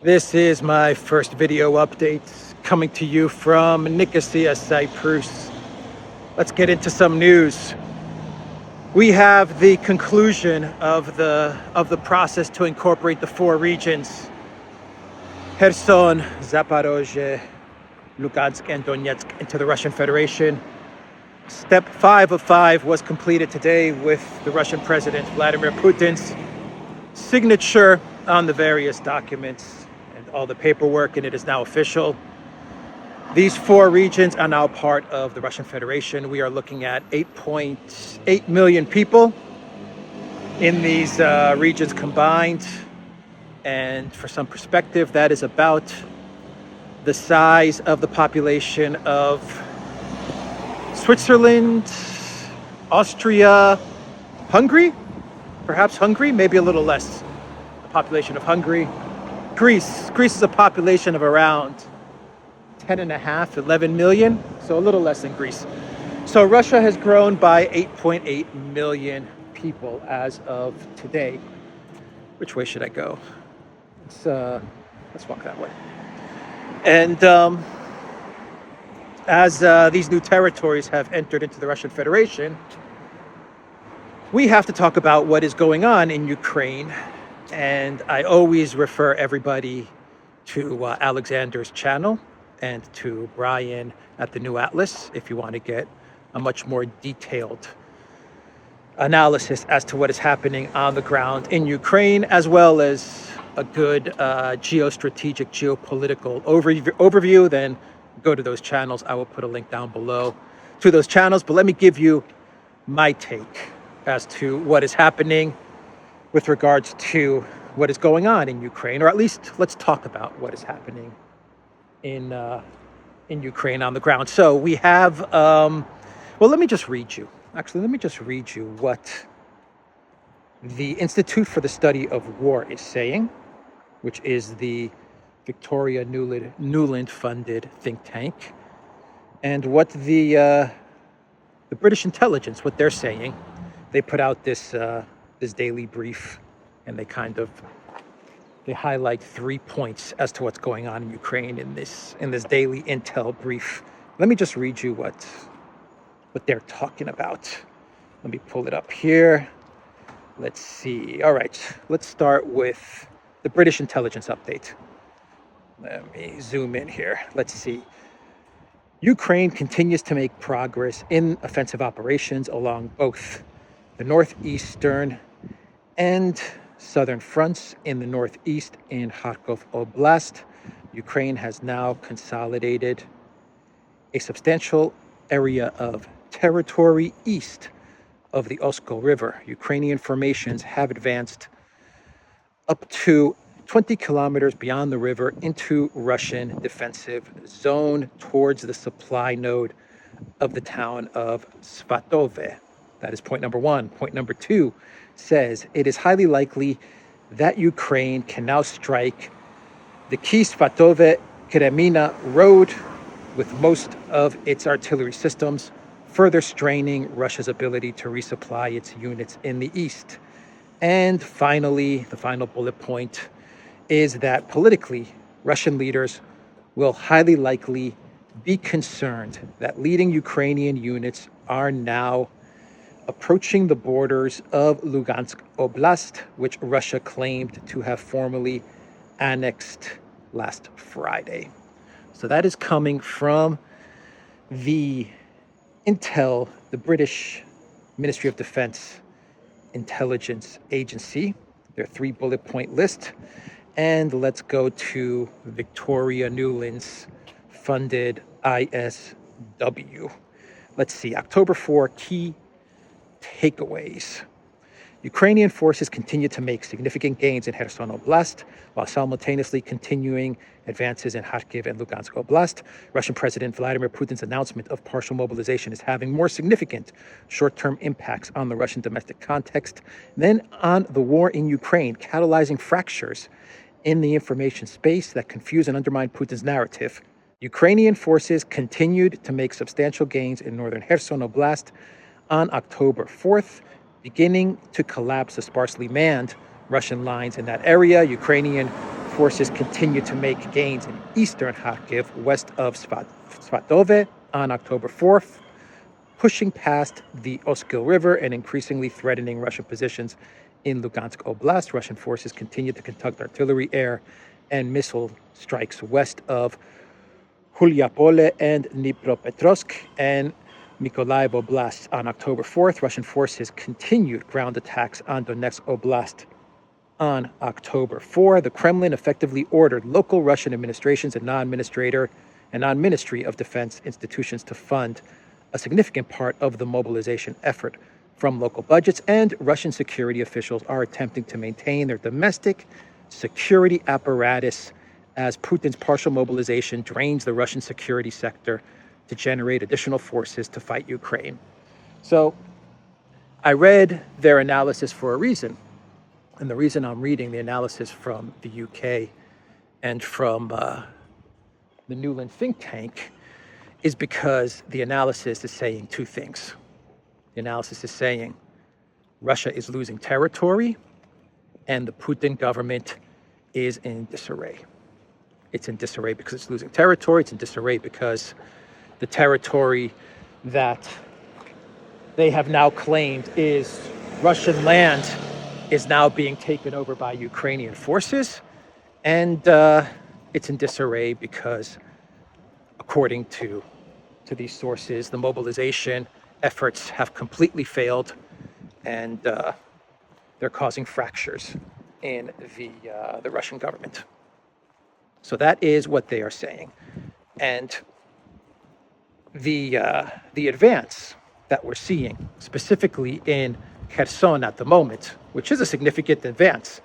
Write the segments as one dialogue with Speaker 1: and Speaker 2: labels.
Speaker 1: This is my first video update coming to you from Nicosia, Cyprus. Let's get into some news. We have the conclusion of the process to incorporate the four regions: Kherson, Zaporozhye, Lugansk, and Donetsk into the Russian Federation. Step 5 of 5 was completed today with the Russian President Vladimir Putin's signature on the various documents and all the paperwork, and it is now official. These four regions are now part of the Russian Federation. We are looking at 8.8 million people in these regions combined. And for some perspective, that is about the size of the population of Switzerland, Austria, Hungary, perhaps Hungary, maybe a little less. The population of Hungary. Greece is a population of around 11 million, so a little less than Greece. So Russia has grown by 8.8 million people as of today. Which way should I go? Let's walk that way. And as these new territories have entered into the Russian Federation, we have to talk about what is going on in Ukraine. And I always refer everybody to Alexander's channel and to Brian at the New Atlas if you want to get a much more detailed analysis as to what is happening on the ground in Ukraine, as well as a good geostrategic, geopolitical overview. Then go to those channels. I will put a link down below to those channels. But let me give you my take as to what is happening with regards to what is going on in Ukraine, or at least let's talk about what is happening in Ukraine on the ground. So we have, well, let me just read you. Actually, let me just read you what the Institute for the Study of War is saying, which is the Victoria Nuland funded think tank, and what the British intelligence, what they're saying. They put out this daily brief, and they highlight 3 points as to what's going on in Ukraine in this daily intel brief. Let me just read you what they're talking about. Let me pull it up here. Let's see. All right, let's start with the British intelligence update. Let me zoom in here. Let's see. Ukraine continues to make progress in offensive operations along both the northeastern and southern fronts. In the northeast, in Kharkov Oblast, Ukraine has now consolidated a substantial area of territory east of the Oskol River. Ukrainian formations have advanced up to 20 kilometers beyond the river into Russian defensive zone towards the supply node of the town of Svatove. That is point number one. Point number two says it is highly likely that Ukraine can now strike the key Svatove-Kremina road with most of its artillery systems, further straining Russia's ability to resupply its units in the east. And finally, the final bullet point is that politically, Russian leaders will highly likely be concerned that leading Ukrainian units are now approaching the borders of Lugansk Oblast, which Russia claimed to have formally annexed last Friday. So that is coming from the Intel, the British Ministry of Defense Intelligence Agency, their 3 bullet point list. And let's go to Victoria Nuland's funded ISW. Let's see, October 4, key takeaways. Ukrainian forces continue to make significant gains in Kherson Oblast, while simultaneously continuing advances in Kharkiv and Lugansk Oblast. Russian President Vladimir Putin's announcement of partial mobilization is having more significant short-term impacts on the Russian domestic context than on the war in Ukraine, catalyzing fractures in the information space that confuse and undermine Putin's narrative. Ukrainian forces continued to make substantial gains in northern Kherson Oblast on October 4th, beginning to collapse the sparsely manned Russian lines in that area. Ukrainian forces continue to make gains in eastern Kharkiv, west of Svatove, on October 4th, pushing past the Oskil River and increasingly threatening Russian positions in Lugansk Oblast. Russian forces continue to conduct artillery, air, and missile strikes west of Hulyapole and Dnipropetrovsk and Mykolaiv Oblast. On October 4th, Russian forces continued ground attacks on Donetsk Oblast. On October 4, the Kremlin effectively ordered local Russian administrations and non-Ministry of Defense institutions to fund a significant part of the mobilization effort from local budgets, and Russian security officials are attempting to maintain their domestic security apparatus as Putin's partial mobilization drains the Russian security sector to generate additional forces to fight Ukraine. So I read their analysis for a reason. And the reason I'm reading the analysis from the UK and from the Newland think tank is because the analysis is saying two things. The analysis is saying Russia is losing territory and the Putin government is in disarray. It's in disarray because it's losing territory. It's in disarray because the territory that they have now claimed is Russian land is now being taken over by Ukrainian forces. And it's in disarray because, according to these sources, the mobilization efforts have completely failed, and they're causing fractures in the Russian government. So that is what they are saying. And the advance that we're seeing, specifically in Kherson at the moment, which is a significant advance.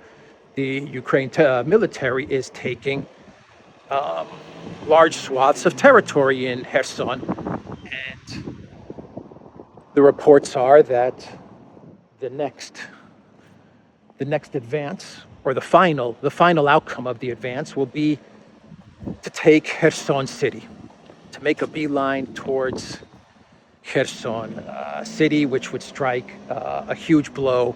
Speaker 1: The Ukraine military is taking large swaths of territory in Kherson, and the reports are that the next advance, or the final outcome of the advance, will be to take Kherson city, to make a beeline towards Kherson city, which would strike a huge blow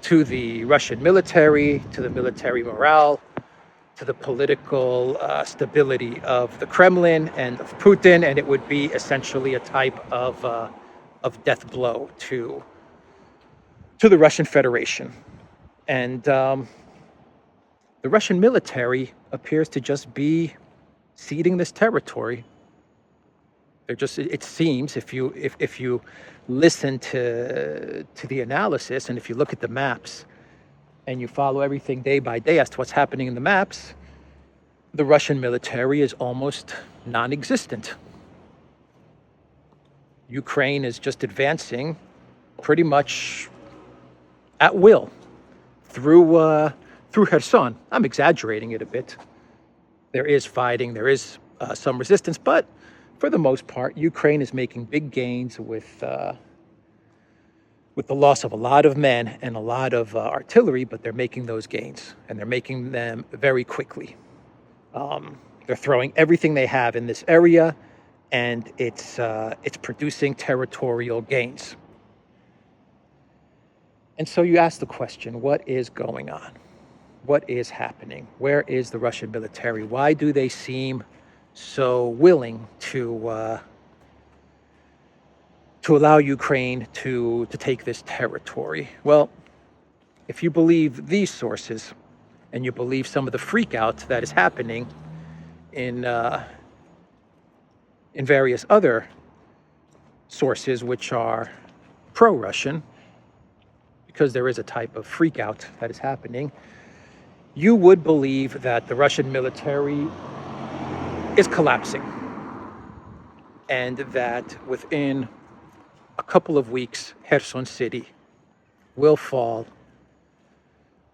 Speaker 1: to the Russian military, to the military morale, to the political stability of the Kremlin and of Putin, and it would be essentially a type of death blow to the Russian Federation. And the Russian military appears to just be ceding this territory. It seems, if you listen to the analysis, and if you look at the maps and you follow everything day by day as to what's happening in the maps, the Russian military is almost non-existent. Ukraine is just advancing pretty much at will through Kherson. I'm exaggerating it a bit. There is fighting, there is some resistance, but for the most part, Ukraine is making big gains with the loss of a lot of men and a lot of artillery, but they're making those gains, and they're making them very quickly. They're throwing everything they have in this area, and it's producing territorial gains. And so you ask the question, what is going on? What is happening? Where is the Russian military? Why do they seem so willing to allow Ukraine to take this territory? Well, if you believe these sources, and you believe some of the freak out that is happening in various other sources which are pro-Russian, because there is a type of freak out that is happening, you would believe that the Russian military is collapsing, and that within a couple of weeks, Kherson city will fall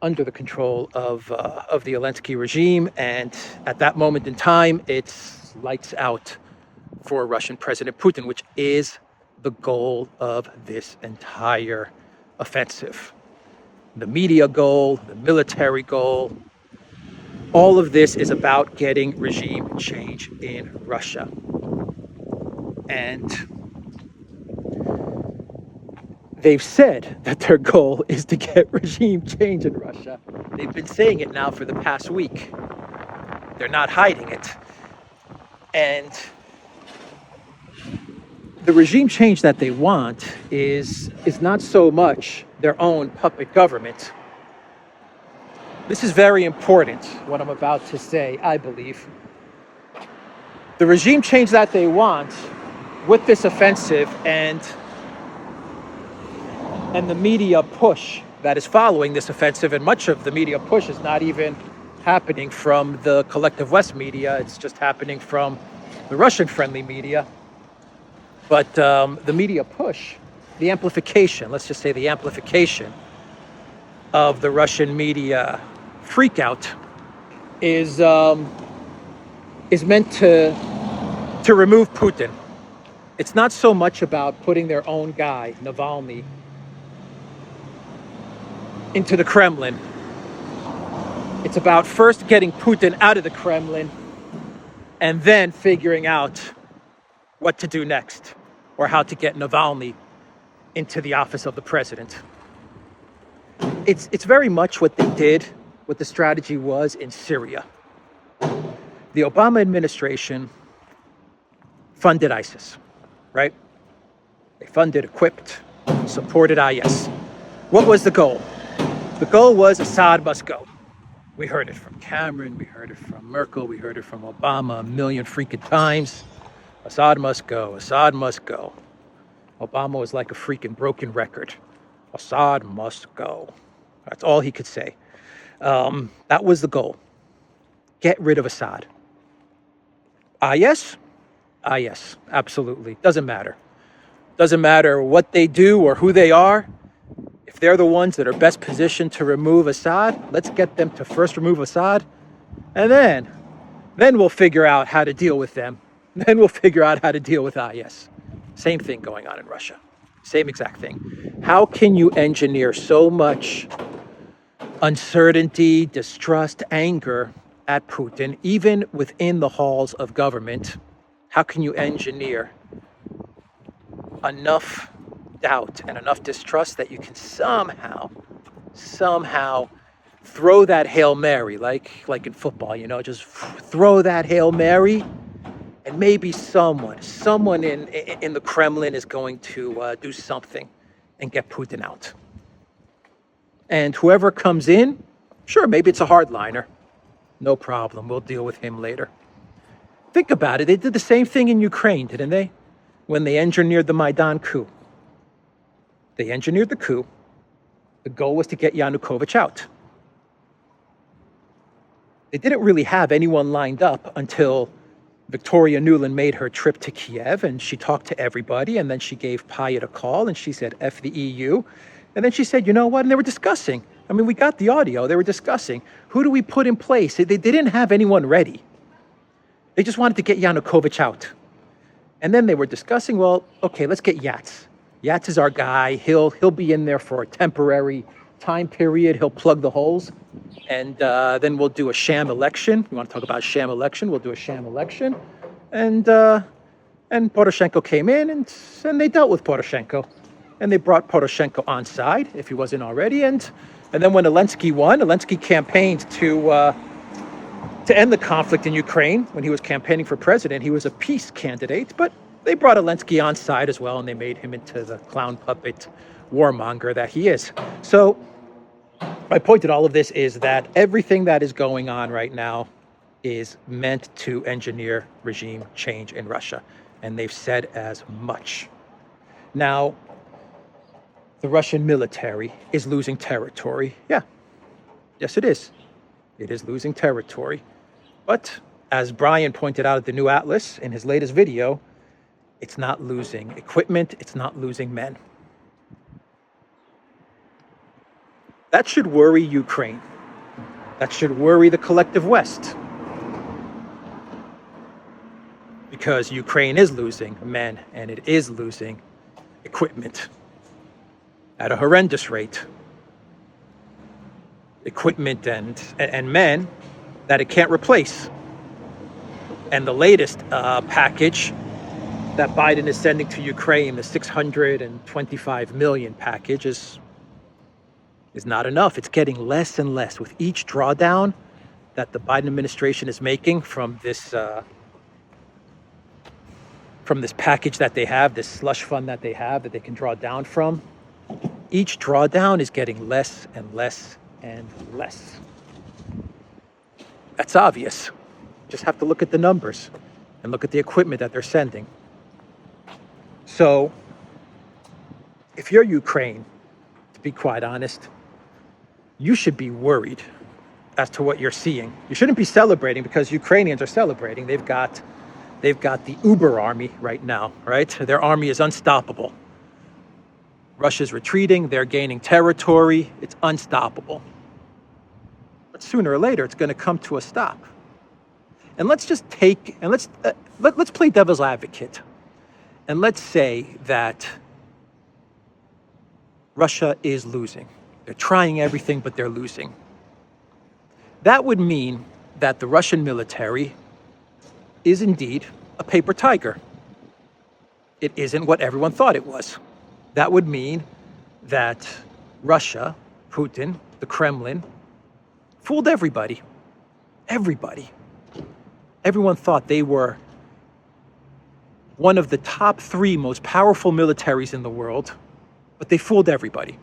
Speaker 1: under the control of the Zelensky regime, and at that moment in time, it's lights out for Russian President Putin, which is the goal of this entire offensive. The media goal, the military goal, all of this is about getting regime change in Russia. And they've said that their goal is to get regime change in Russia. They've been saying it now for the past week. They're not hiding it. And the regime change that they want is not so much their own puppet government. This is very important, what I'm about to say, I believe. The regime change that they want with this offensive and the media push that is following this offensive, and much of the media push is not even happening from the collective West media, it's just happening from the Russian-friendly media. But the media push, the amplification, let's just say the amplification of the Russian media freakout is meant to remove Putin. It's not so much about putting their own guy, Navalny, into the Kremlin. It's about first getting Putin out of the Kremlin and then figuring out what to do next, or how to get Navalny into the office of the president. It's very much what they did, what the strategy was in Syria. The Obama administration funded ISIS, right? They funded, equipped, supported IS. What was the goal? The goal was Assad must go. We heard it from Cameron, we heard it from Merkel, we heard it from Obama a million freaking times. Assad must go, Assad must go. Obama was like a freaking broken record. Assad must go. That's all he could say. That was the goal. Get rid of Assad. IS? IS, absolutely. Doesn't matter. Doesn't matter what they do or who they are. If they're the ones that are best positioned to remove Assad, let's get them to first remove Assad. And then we'll figure out how to deal with them. Then we'll figure out how to deal with IS. Same thing going on in Russia. Same exact thing. How can you engineer so much uncertainty, distrust, anger at Putin, even within the halls of government? How can you engineer enough doubt and enough distrust that you can somehow throw that Hail Mary, like in football, just throw that Hail Mary, and maybe someone in the Kremlin is going to do something and get Putin out. And whoever comes in, sure, maybe it's a hardliner. No problem, we'll deal with him later. Think about it, they did the same thing in Ukraine, didn't they? When they engineered the Maidan coup. They engineered the coup. The goal was to get Yanukovych out. They didn't really have anyone lined up until Victoria Nuland made her trip to Kiev, and she talked to everybody, and then she gave Pyatt a call, and she said, F the EU. And then she said, you know what? And they were discussing. I mean, we got the audio. They were discussing. Who do we put in place? They didn't have anyone ready. They just wanted to get Yanukovych out. And then they were discussing, well, okay, let's get Yats. Yats is our guy. He'll be in there for a temporary time period. He'll plug the holes. And then we'll do a sham election. You want to talk about a sham election? We'll do a sham election. And Poroshenko came in, and they dealt with Poroshenko. And they brought Poroshenko on side, if he wasn't already. And then when Zelensky won, Zelensky campaigned to end the conflict in Ukraine. When he was campaigning for president, he was a peace candidate, but they brought Zelensky on side as well, and they made him into the clown puppet warmonger that he is. So my point in all of this is that everything that is going on right now is meant to engineer regime change in Russia, and they've said as much. Now, the Russian military is losing territory. Yeah, yes it is. It is losing territory. But as Brian pointed out at the New Atlas in his latest video, it's not losing equipment, it's not losing men. That should worry Ukraine. That should worry the collective West. Because Ukraine is losing men and it is losing equipment at a horrendous rate. Equipment and men that it can't replace. And the latest package that Biden is sending to Ukraine, the 625 million package, is not enough. It's getting less and less. With each drawdown, that the Biden administration is making from this package that they have, this slush fund that they have that they can draw down from, each drawdown is getting less and less and less. That's obvious. Just have to look at the numbers and look at the equipment that they're sending. So, if you're Ukraine, to be quite honest, you should be worried as to what you're seeing. You shouldn't be celebrating because Ukrainians are celebrating. They've got the Uber army right now, right? Their army is unstoppable. Russia's retreating, they're gaining territory, it's unstoppable. But sooner or later, it's going to come to a stop. And let's just let's play devil's advocate. And let's say that Russia is losing. They're trying everything, but they're losing. That would mean that the Russian military is indeed a paper tiger. It isn't what everyone thought it was. That would mean that Russia, Putin, the Kremlin, fooled everybody. Everybody. Everyone thought they were one of the top 3 most powerful militaries in the world, but they fooled everybody.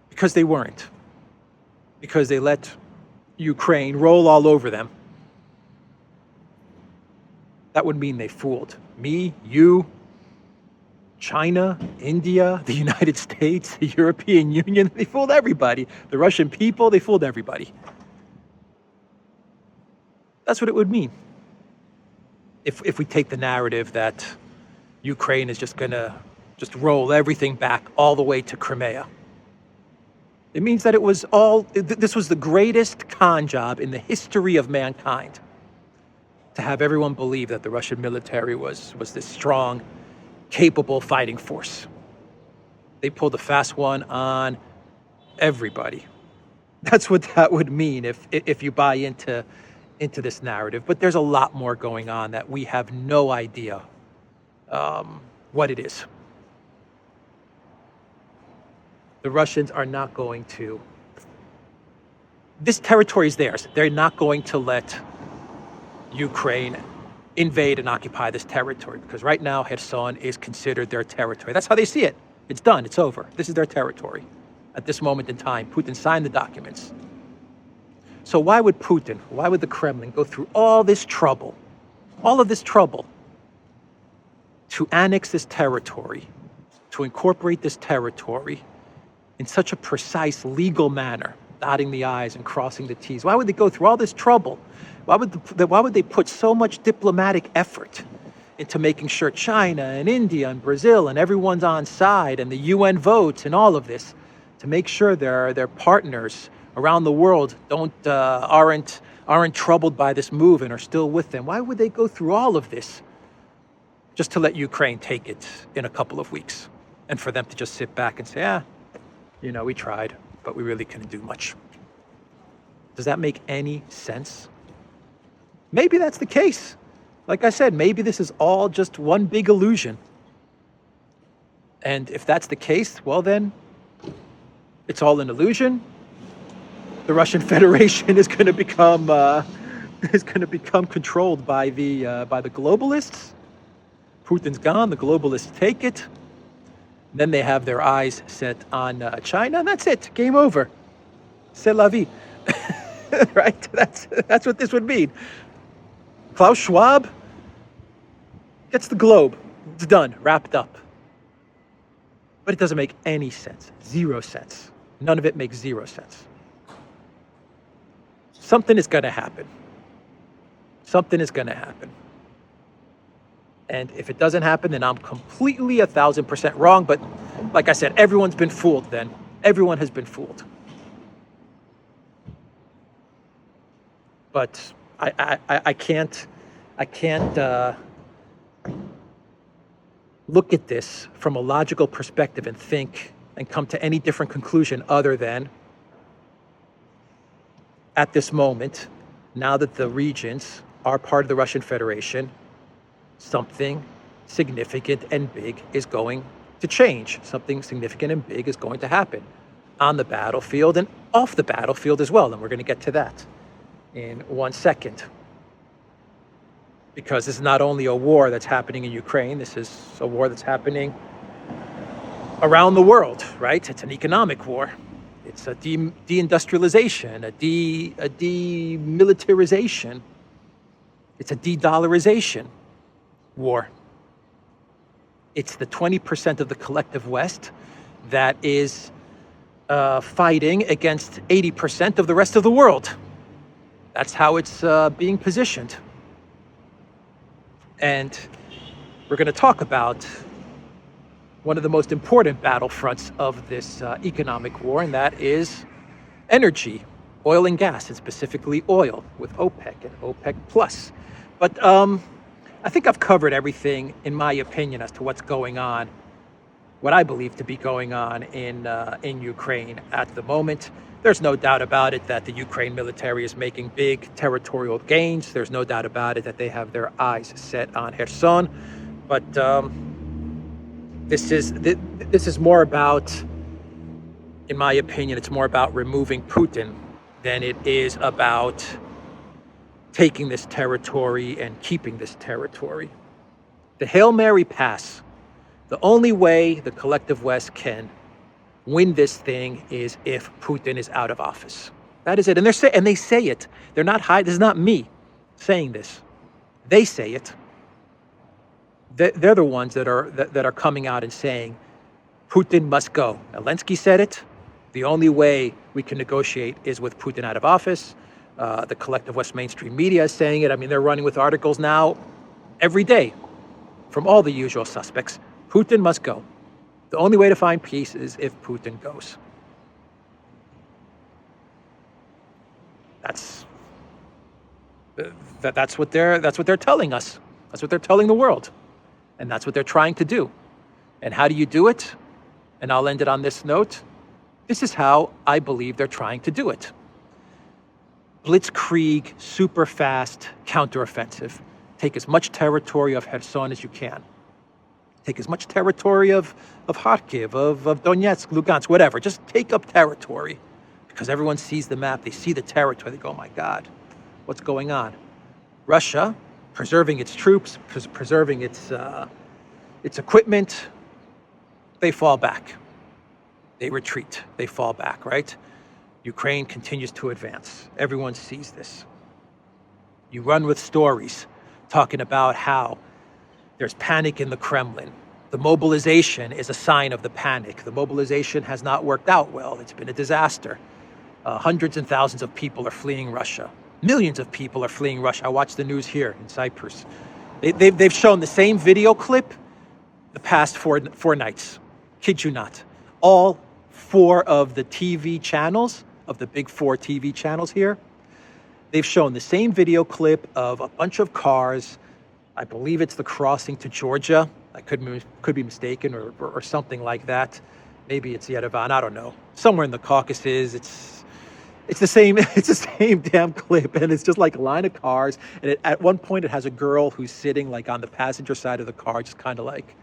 Speaker 1: Because they weren't. Because they let Ukraine roll all over them. That would mean they fooled me, you, China, India, the United States, the European Union. They fooled everybody. The Russian people, they fooled everybody. That's what it would mean. If we take the narrative that Ukraine is just going to just roll everything back all the way to Crimea. It means that this was the greatest con job in the history of mankind. To have everyone believe that the Russian military was this strong, capable fighting force. They pulled a fast one on everybody. That's what that would mean if you buy into this narrative. But there's a lot more going on that we have no idea what it is. The Russians are not going to. This territory is theirs. They're not going to let Ukraine invade and occupy this territory because right now Kherson is considered their territory. That's how they see it. It's done. It's over. This is their territory. At this moment in time, Putin signed the documents. So why would the Kremlin go through all of this trouble to annex this territory, to incorporate this territory in such a precise legal manner, dotting the I's and crossing the T's? Why would they go through all this trouble? Why would they put so much diplomatic effort into making sure China and India and Brazil and everyone's on side and the UN votes and all of this to make sure their partners around the world aren't troubled by this move and are still with them? Why would they go through all of this just to let Ukraine take it in a couple of weeks and for them to just sit back and say, we tried, but we really couldn't do much? Does that make any sense? Maybe that's the case. Like I said, maybe this is all just one big illusion. And if that's the case, well then, it's all an illusion. The Russian Federation is going to become controlled by the globalists. Putin's gone. The globalists take it. Then they have their eyes set on China, and that's it. Game over. C'est la vie. Right? That's what this would mean. Klaus Schwab gets the globe. It's done. Wrapped up. But it doesn't make any sense. 0 sense. None of it makes 0 sense. Something is going to happen. Something is going to happen. And if it doesn't happen, then I'm completely 1,000% wrong. But like I said, everyone's been fooled then. Everyone has been fooled. But I can't look at this from a logical perspective and think and come to any different conclusion other than at this moment, now that the regions are part of the Russian Federation, something significant and big is going to change. Something significant and big is going to happen on the battlefield and off the battlefield as well. And we're going to get to that. in 1 second. Because this is not only a war that's happening in Ukraine, this is a war that's happening around the world, right? It's an economic war. It's a deindustrialization, a demilitarization. It's a de-dollarization war. It's the 20% of the collective West that is fighting against 80% of the rest of the world. That's how it's being positioned. And we're going to talk about one of the most important battlefronts of this economic war, and that is energy, oil and gas, and specifically oil with OPEC and OPEC plus. But I think I've covered everything, in my opinion, as to what's going on, what I believe to be going on in Ukraine at the moment. There's no doubt about it that the Ukraine military is making big territorial gains. There's no doubt about it that they have their eyes set on Kherson. But this is more about, in my opinion, it's more about removing Putin than it is about taking this territory and keeping this territory. The Hail Mary pass, the only way the collective West can win this thing is if Putin is out of office. That is it. And they say it. They're not hiding. This is not me saying this. They say it. They're the ones that are coming out and saying Putin must go. Zelensky said it. The only way we can negotiate is with Putin out of office. The collective West mainstream media is saying it. I mean, they're running with articles now every day from all the usual suspects. Putin must go. The only way to find peace is if Putin goes. That's what they're telling us. That's what they're telling the world. And that's what they're trying to do. And how do you do it? And I'll end it on this note. This is how I believe they're trying to do it. Blitzkrieg, super fast counteroffensive. Take as much territory of Kherson as you can. Take as much territory of Kharkiv, of Donetsk, Lugansk, whatever. Just take up territory. Because everyone sees the map, they see the territory, they go, oh my God, what's going on? Russia, preserving its troops, preserving its equipment, they fall back. They retreat, they fall back, right? Ukraine continues to advance. Everyone sees this. You run with stories talking about how there's panic in the Kremlin. The mobilization is a sign of the panic. The mobilization has not worked out well. It's been a disaster. Hundreds and thousands of people are fleeing Russia. Millions of people are fleeing Russia. I watched the news here in Cyprus. They've shown the same video clip the past four nights. Kid you not. All 4 of the TV channels, of the big 4 TV channels here, they've shown the same video clip of a bunch of cars. I believe it's the crossing to Georgia. I could be mistaken or something like that. Maybe it's Yerevan. I don't know. Somewhere in the Caucasus. It's the same damn clip, and it's just like a line of cars. And at one point, it has a girl who's sitting like on the passenger side of the car, just kind of like,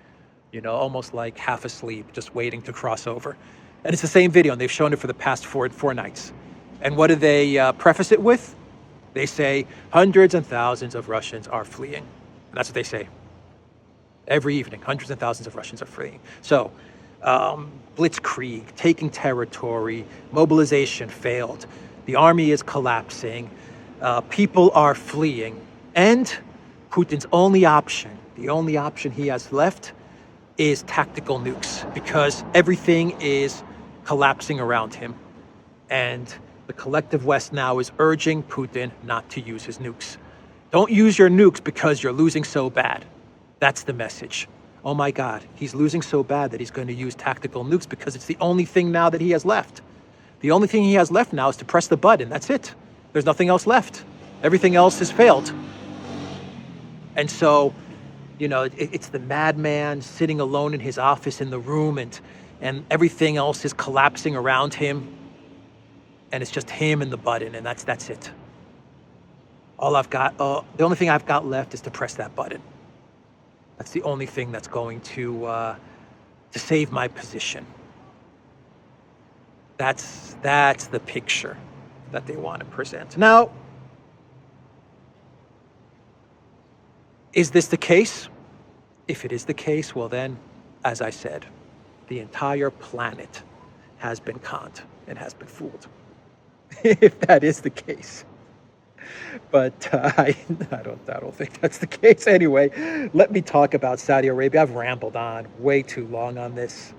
Speaker 1: almost like half asleep, just waiting to cross over. And it's the same video, and they've shown it for the past four nights. And what do they preface it with? They say hundreds and thousands of Russians are fleeing. And that's what they say. Every evening, hundreds and thousands of Russians are fleeing. So, blitzkrieg, taking territory, mobilization failed. The army is collapsing. People are fleeing. And Putin's only option, the only option he has left, is tactical nukes, because everything is collapsing around him. And the collective West now is urging Putin not to use his nukes. Don't use your nukes because you're losing so bad. That's the message. Oh my God, he's losing so bad that he's going to use tactical nukes because it's the only thing now that he has left. The only thing he has left now is to press the button. That's it. There's nothing else left. Everything else has failed. And so, it's the madman sitting alone in his office in the room, and everything else is collapsing around him. And it's just him and the button, and that's it. The only thing I've got left is to press that button. That's the only thing that's going to save my position. That's the picture that they want to present. Now, Is this the case? If it is the case, well then, as I said, the entire planet has been conned and has been fooled. If that is the case. But I don't think that's the case. Anyway, let me talk about Saudi Arabia. I've rambled on way too long on this.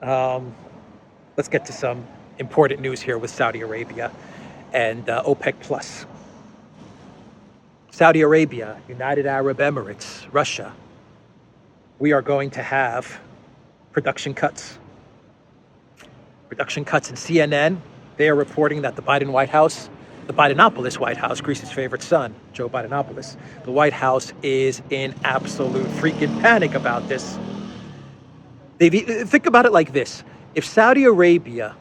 Speaker 1: Let's get to some important news here with Saudi Arabia and OPEC Plus. Saudi Arabia, United Arab Emirates, Russia. We are going to have production cuts. Production cuts in CNN. They are reporting that the Biden White House, the Bideноpolis White House, Greece's favorite son, Joe Bidenopolis, the White House is in absolute freaking panic about this. Think about it like this. If Saudi Arabia,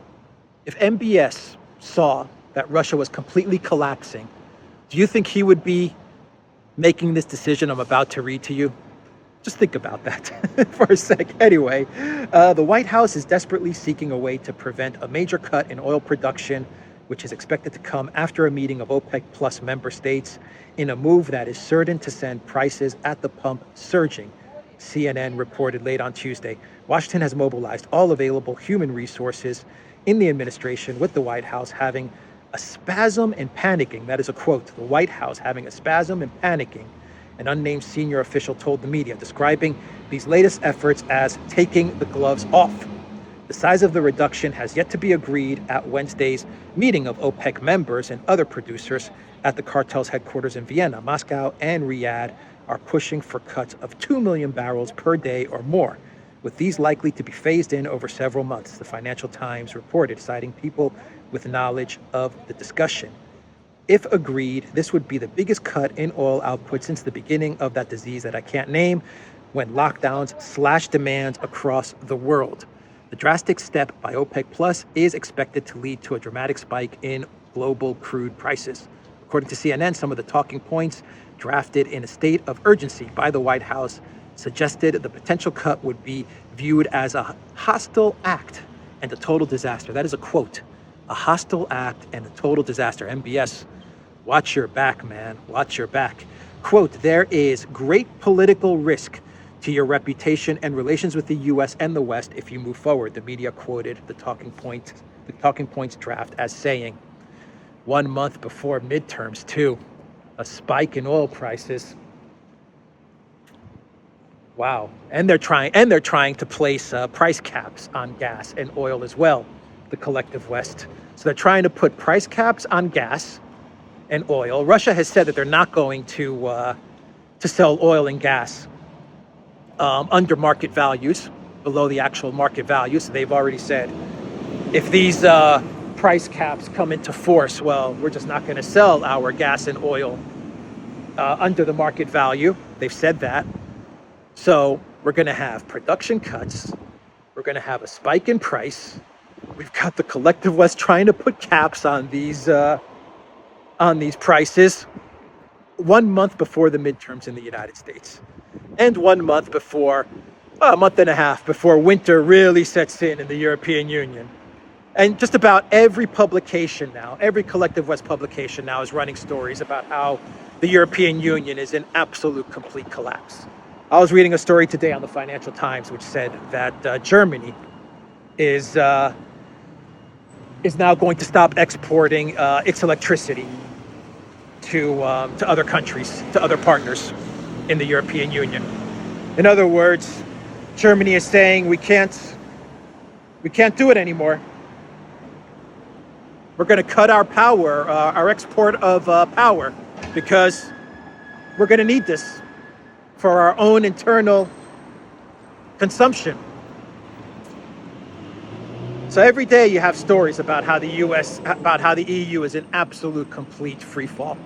Speaker 1: if MBS saw that Russia was completely collapsing, do you think he would be making this decision I'm about to read to you? Just think about that for a sec. Anyway, the White House is desperately seeking a way to prevent a major cut in oil production, which is expected to come after a meeting of OPEC Plus member states in a move that is certain to send prices at the pump surging, CNN reported late on Tuesday. Washington has mobilized all available human resources in the administration, with the White House having a spasm and panicking. That is a quote. The White House having a spasm and panicking, an unnamed senior official told the media, describing these latest efforts as taking the gloves off. The size of the reduction has yet to be agreed at Wednesday's meeting of OPEC members and other producers at the cartel's headquarters in Vienna. Moscow and Riyadh are pushing for cuts of 2 million barrels per day or more, with these likely to be phased in over several months, the Financial Times reported, citing people with knowledge of the discussion. If agreed, this would be the biggest cut in oil output since the beginning of that disease that I can't name, when lockdowns slashed demand across the world. The drastic step by OPEC Plus is expected to lead to a dramatic spike in global crude prices. According to CNN, some of the talking points drafted in a state of urgency by the White House suggested the potential cut would be viewed as a hostile act and a total disaster. That is a quote. A hostile act and a total disaster. MBS, watch your back, man. Watch your back. Quote, there is great political risk to your reputation and relations with the U.S. and the West if you move forward. The media quoted the talking points draft as saying, 1 month before midterms too, a spike in oil prices. Wow. And they're trying to place price caps on gas and oil as well, the collective West. So they're trying to put price caps on gas and oil. Russia has said that they're not going to sell oil and gas under market values, below the actual market value. So they've already said, if these price caps come into force, well, we're just not going to sell our gas and oil under the market value. They've said that. So we're going to have production cuts. We're going to have a spike in price. We've got the collective West trying to put caps on these prices 1 month before the midterms in the United States, and 1 month before, a month and a half before winter really sets in the European Union. And just about every publication now, every collective West publication now is running stories about how the European Union is in absolute complete collapse. I was reading a story today on the Financial Times which said that Germany is now going to stop exporting its electricity to other countries, to other partners in the European Union. In other words, Germany is saying we can't do it anymore. We're going to cut our power, our export of power, because we're going to need this for our own internal consumption. So every day you have stories about how the EU is in absolute complete free fall,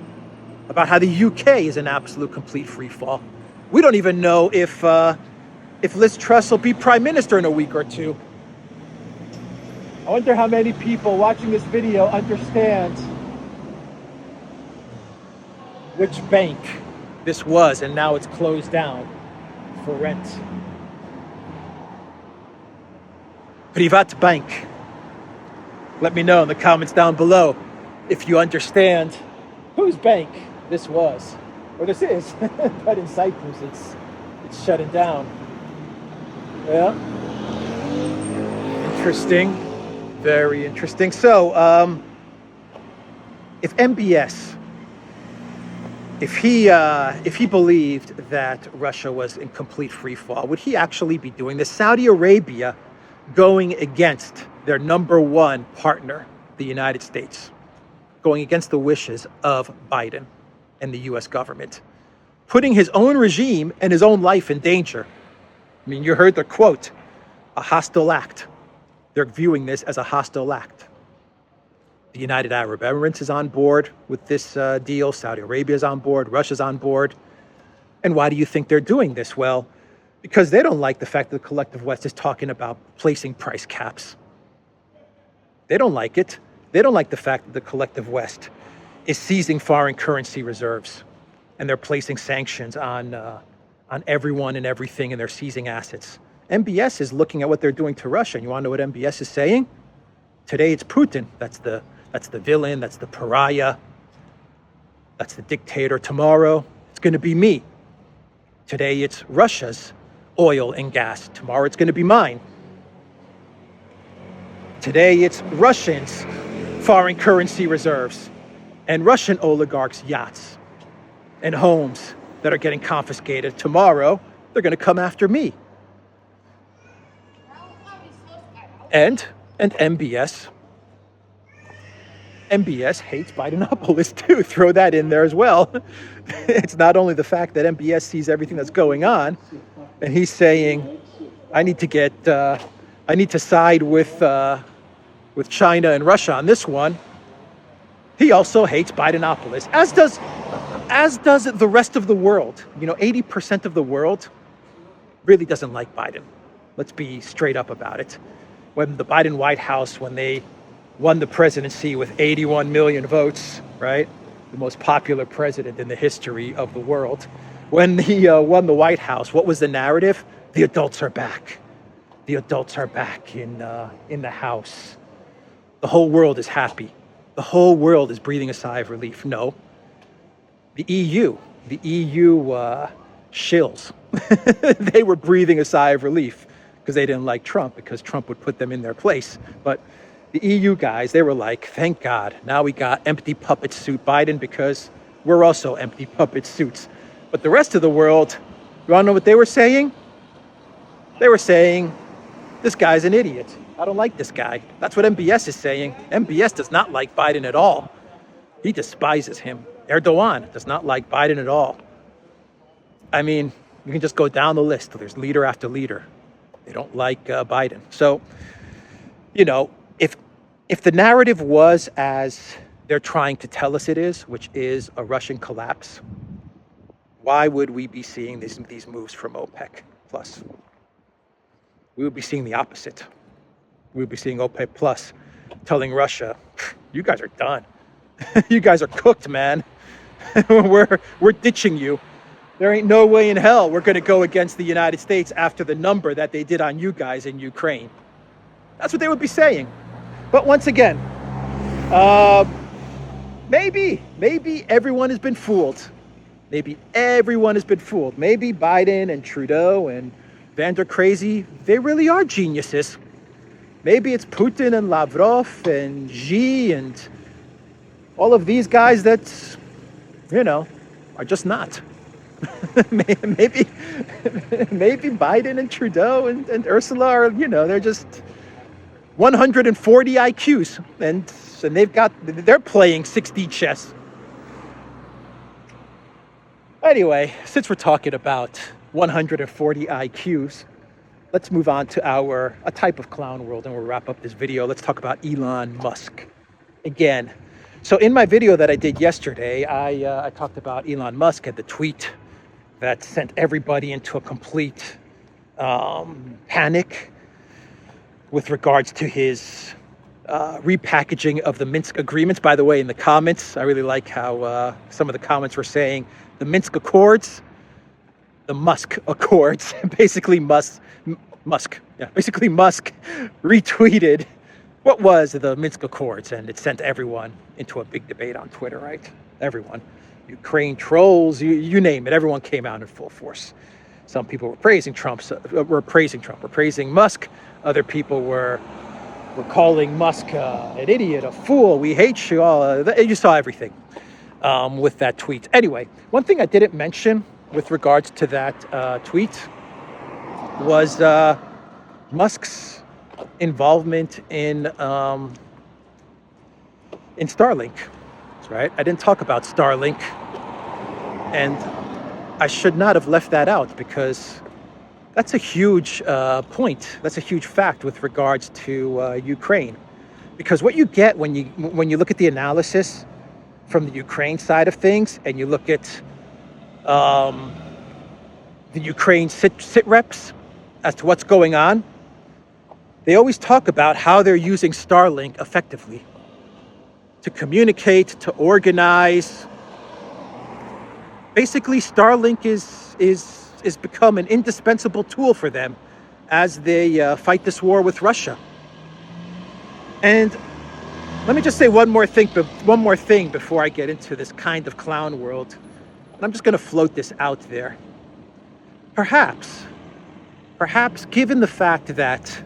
Speaker 1: about how the UK is in absolute complete free fall. We don't even know if Liz Truss will be prime minister in a week or two. I wonder how many people watching this video understand which bank this was, and now it's closed down for rent. Privat Bank. Let me know in the comments down below if you understand whose bank this was, or this is, but in Cyprus it's shutting down. Yeah. Interesting. Very interesting. So, if MBS, if he believed that Russia was in complete free fall, would he actually be doing this? Saudi Arabia going against their number one partner, the United States, going against the wishes of Biden and the US government, putting his own regime and his own life in danger. I mean, you heard the quote, a hostile act. They're viewing this as a hostile act. The United Arab Emirates is on board with this deal. Saudi Arabia is on board. Russia's on board. And why do you think they're doing this? Well, because they don't like the fact that the collective West is talking about placing price caps. They don't like it. They don't like the fact that the collective West is seizing foreign currency reserves, and they're placing sanctions on everyone and everything, and they're seizing assets. MBS is looking at what they're doing to Russia, and you want to know what MBS is saying? Today it's Putin. That's the villain. That's the pariah. That's the dictator. Tomorrow it's going to be me. Today it's Russia's oil and gas. Tomorrow it's going to be mine. Today it's Russians' foreign currency reserves and Russian oligarchs' yachts and homes that are getting confiscated. Tomorrow they're going to come after me. And MBS hates Bidenopolis too. Throw that in there as well. It's not only the fact that MBS sees everything that's going on, and he's saying, I need to side with China and Russia on this one. He also hates Bidenopolis, as does the rest of the world. 80% of the world really doesn't like Biden. Let's be straight up about it. When the Biden White House, when they won the presidency with 81 million votes, right? The most popular president in the history of the world. When he won the White House, what was the narrative? The adults are back. The adults are back in the House. The whole world is happy. The whole world is breathing a sigh of relief. No. The EU shills. They were breathing a sigh of relief because they didn't like Trump, because Trump would put them in their place. But the EU guys, they were like, thank God, now we got empty puppet suit Biden, because we're also empty puppet suits. But the rest of the world, you want to know what they were saying? They were saying, this guy's an idiot. I don't like this guy. That's what MBS is saying. MBS does not like Biden at all. He despises him. Erdogan does not like Biden at all. I mean, you can just go down the list. There's leader after leader. They don't like Biden. So, if the narrative was as they're trying to tell us it is, which is a Russian collapse, why would we be seeing these moves from OPEC plus? We would be seeing the opposite. We would be seeing OPEC plus telling Russia, you guys are done. You guys are cooked, man. We're ditching you. There ain't no way in hell we're going to go against the United States after the number that they did on you guys in Ukraine. That's what they would be saying. But once again, maybe everyone has been fooled. Maybe everyone has been fooled. Maybe Biden and Trudeau and Van der Crazy, they really are geniuses. Maybe it's Putin and Lavrov and Xi and all of these guys that, are just not. maybe Biden and Trudeau and Ursula are, they're just 140 IQs, and they're playing 6D chess. Anyway, since we're talking about 140 IQs, let's move on to a type of clown world, and we'll wrap up this video. Let's talk about Elon Musk again. So in my video that I did yesterday, I talked about Elon Musk and the tweet that sent everybody into a complete panic with regards to his repackaging of the Minsk agreements. By the way, in the comments, I really like how some of the comments were saying the Minsk Accords, the Musk Accords. Basically, Musk retweeted what was the Minsk Accords, and it sent everyone into a big debate on Twitter, right? Everyone. Ukraine trolls, you name it. Everyone came out in full force. Some people were praising Trump, were praising Musk. Other people were calling Musk an idiot, a fool. We hate you all. You saw everything with that tweet. Anyway, one thing I didn't mention with regards to that tweet was Musk's involvement in Starlink. That's right. I didn't talk about Starlink, and I should not have left that out because that's a huge point. That's a huge fact with regards to Ukraine, because what you get when you look at the analysis from the Ukraine side of things, and you look at the Ukraine sit reps as to what's going on, they always talk about how they're using Starlink effectively to communicate, to organize. Basically, Starlink is become an indispensable tool for them as they fight this war with Russia. And let me just say one more thing before I get into this kind of clown world. And I'm just going to float this out there. Perhaps, given the fact that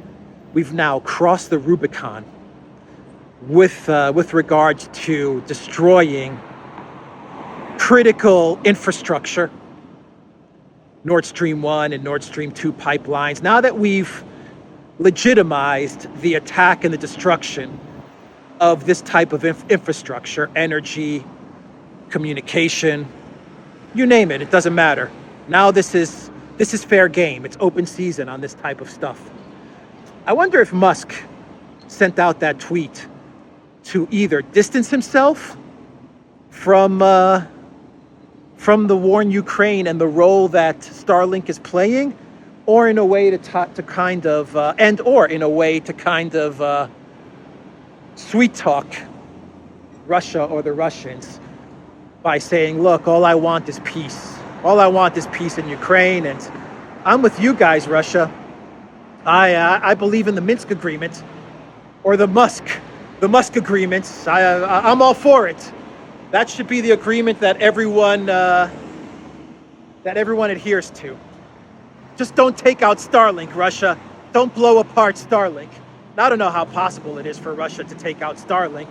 Speaker 1: we've now crossed the Rubicon with regards to destroying critical infrastructure, Nord Stream 1 and Nord Stream 2 pipelines, now that we've legitimized the attack and the destruction of this type of infrastructure, energy, communication, you name it, it doesn't matter. Now this is fair game. It's open season on this type of stuff. I wonder if Musk sent out that tweet to either distance himself from the war in Ukraine and the role that Starlink is playing, or in a way to kind of sweet talk Russia or the Russians by saying, look, all I want is peace. All I want is peace in Ukraine, and I'm with you guys, Russia. I believe in the Minsk agreement or the Musk agreements. I'm all for it. That should be the agreement that everyone adheres to. Just don't take out Starlink, Russia. Don't blow apart Starlink. Now, I don't know how possible it is for Russia to take out Starlink,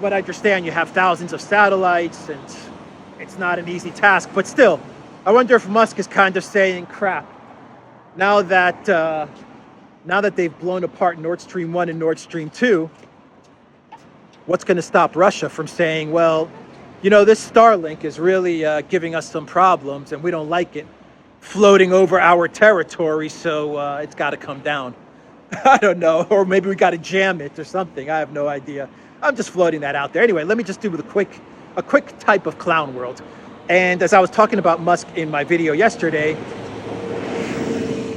Speaker 1: but I understand you have thousands of satellites and it's not an easy task. But still, I wonder if Musk is kind of saying, crap, now that they've blown apart Nord Stream 1 and Nord Stream 2, what's going to stop Russia from saying, well, this Starlink is really giving us some problems and we don't like it floating over our territory, so it's got to come down. I don't know, or maybe we got to jam it or something. I have no idea. I'm just floating that out there. Anyway, let me just do with a quick type of clown world. And as I was talking about Musk in my video yesterday,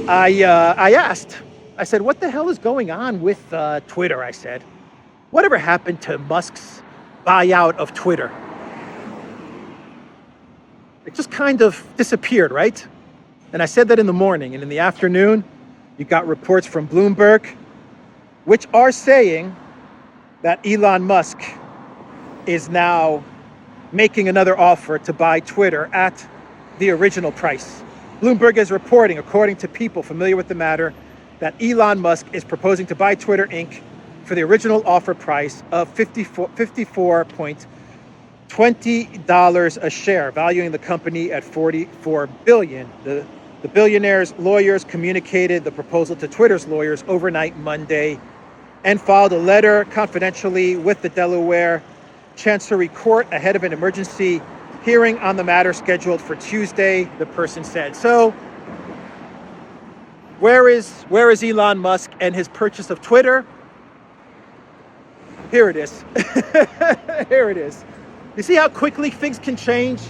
Speaker 1: I said, what the hell is going on with Twitter? I said, whatever happened to Musk's buyout of Twitter? It just kind of disappeared, right? And I said that in the morning, and in the afternoon, you got reports from Bloomberg, which are saying that Elon Musk is now making another offer to buy Twitter at the original price. Bloomberg is reporting, according to people familiar with the matter, that Elon Musk is proposing to buy Twitter Inc. for the original offer price of $54.20 a share, valuing the company at $44 billion. The billionaire's lawyers communicated the proposal to Twitter's lawyers overnight Monday and filed a letter confidentially with the Delaware Chancery Court ahead of an emergency hearing on the matter scheduled for Tuesday, the person said. So, where is Elon Musk and his purchase of Twitter? Here it is. Here it is. You see how quickly things can change?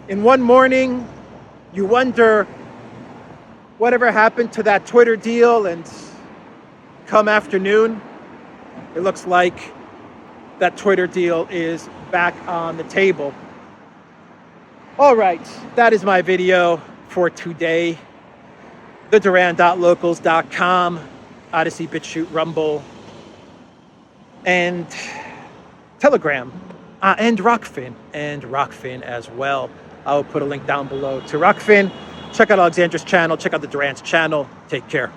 Speaker 1: In one morning, you wonder whatever happened to that Twitter deal, and come afternoon, it looks like that Twitter deal is back on the table. All right, that is my video for today. The Duran.locals.com, ODYSEE, BitChute, Rumble, and Telegram. and Rockfin as well. I will put a link down below to Rockfin. Check out Alexandra's channel. Check out the Duran's channel. Take care.